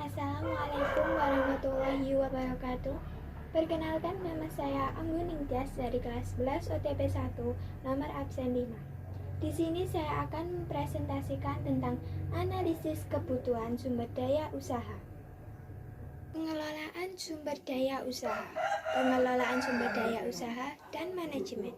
Assalamualaikum warahmatullahi wabarakatuh. Perkenalkan, nama saya Anggun Ningtyas dari kelas 11 OTP 1, nomor absen 5. Di sini saya akan mempresentasikan tentang analisis kebutuhan sumber daya usaha. Pengelolaan sumber daya usaha, pengelolaan sumber daya usaha, dan manajemen.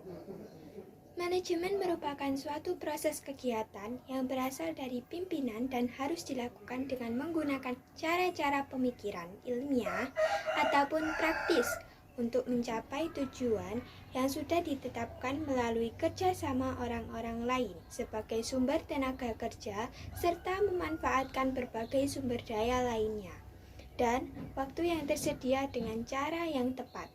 Manajemen merupakan suatu proses kegiatan yang berasal dari pimpinan dan harus dilakukan dengan menggunakan cara-cara pemikiran ilmiah ataupun praktis untuk mencapai tujuan yang sudah ditetapkan melalui kerjasama orang-orang lain sebagai sumber tenaga kerja serta memanfaatkan berbagai sumber daya lainnya dan waktu yang tersedia dengan cara yang tepat.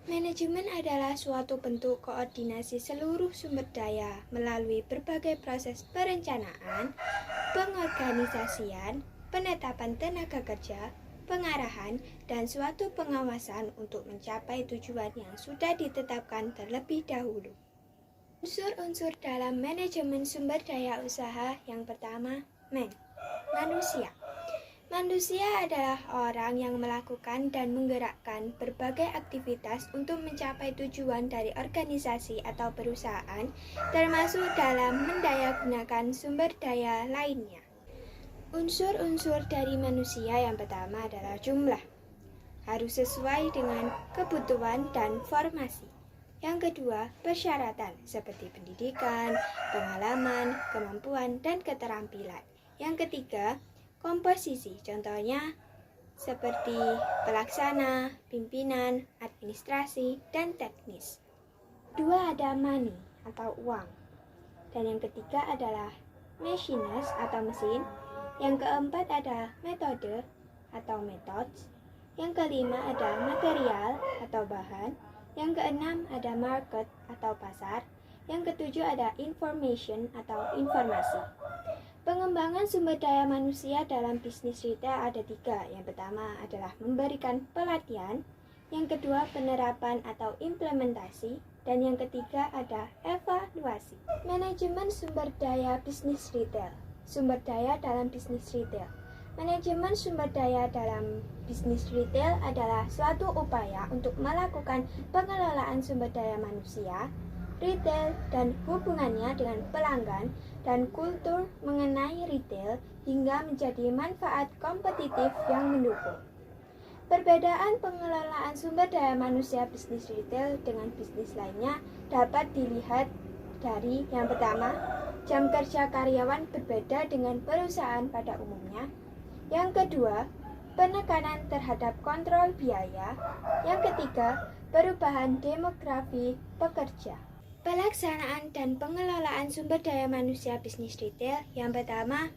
Manajemen adalah suatu bentuk koordinasi seluruh sumber daya melalui berbagai proses perencanaan, pengorganisasian, penetapan tenaga kerja, pengarahan, dan suatu pengawasan untuk mencapai tujuan yang sudah ditetapkan terlebih dahulu. Unsur-unsur dalam manajemen sumber daya usaha yang pertama, manusia. Manusia adalah orang yang melakukan dan menggerakkan berbagai aktivitas untuk mencapai tujuan dari organisasi atau perusahaan, termasuk dalam mendayagunakan sumber daya lainnya. Unsur-unsur dari manusia yang pertama adalah jumlah. Harus sesuai dengan kebutuhan dan formasi. Yang kedua, persyaratan seperti pendidikan, pengalaman, kemampuan, dan keterampilan. Yang ketiga, komposisi, contohnya seperti pelaksana, pimpinan, administrasi, dan teknis. Dua, ada money atau uang. Dan yang ketiga adalah machines atau mesin. Yang keempat ada metode atau methods. Yang kelima ada material atau bahan. Yang keenam ada market atau pasar. Yang ketujuh ada information atau informasi. Pengembangan sumber daya manusia dalam bisnis retail ada tiga. Yang pertama adalah memberikan pelatihan, yang kedua penerapan atau implementasi, dan yang ketiga ada evaluasi. Manajemen sumber daya bisnis retail. Sumber daya dalam bisnis retail. Manajemen sumber daya dalam bisnis retail adalah suatu upaya untuk melakukan pengelolaan sumber daya manusia, retail, dan hubungannya dengan pelanggan dan kultur mengenai retail hingga menjadi manfaat kompetitif yang mendukung. Perbedaan pengelolaan sumber daya manusia bisnis retail dengan bisnis lainnya dapat dilihat dari yang pertama, jam kerja karyawan berbeda dengan perusahaan pada umumnya. Yang kedua, penekanan terhadap kontrol biaya. Yang ketiga, perubahan demografi pekerja. Pelaksanaan dan pengelolaan sumber daya manusia bisnis retail yang pertama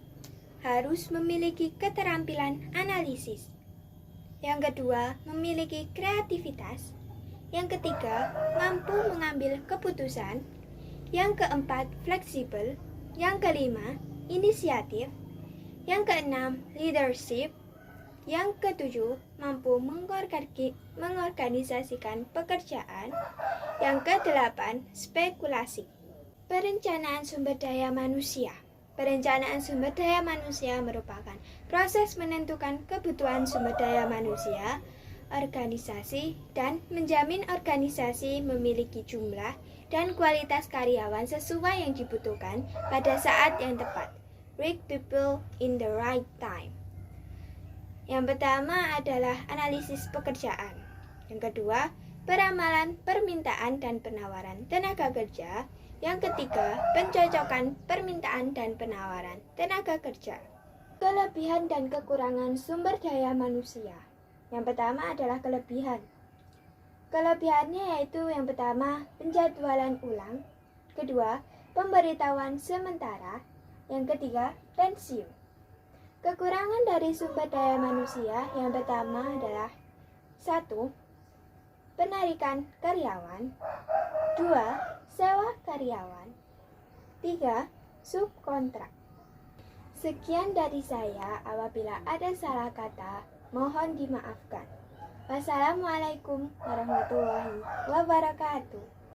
harus memiliki keterampilan analisis. Yang kedua, memiliki kreativitas. Yang ketiga, mampu mengambil keputusan. Yang keempat, fleksibel. Yang kelima, inisiatif. Yang keenam, leadership. Yang ketujuh, mampu mengorganisasikan pekerjaan. Yang kedelapan, spekulasi. Perencanaan sumber daya manusia. Perencanaan sumber daya manusia merupakan proses menentukan kebutuhan sumber daya manusia, organisasi, dan menjamin organisasi memiliki jumlah dan kualitas karyawan sesuai yang dibutuhkan pada saat yang tepat. Right people in the right time. Yang pertama adalah analisis pekerjaan. Yang kedua, peramalan permintaan dan penawaran tenaga kerja. Yang ketiga, pencocokan permintaan dan penawaran tenaga kerja. Kelebihan dan kekurangan sumber daya manusia. Yang pertama adalah kelebihan. Kelebihannya yaitu yang pertama, penjadwalan ulang. Kedua, pemberitahuan sementara. Yang ketiga, pensiun. Kekurangan dari sumber daya manusia yang pertama adalah 1. Penarikan karyawan. 2. Sewa karyawan. 3. Subkontrak. Sekian dari saya, apabila ada salah kata, mohon dimaafkan. Wassalamualaikum warahmatullahi wabarakatuh.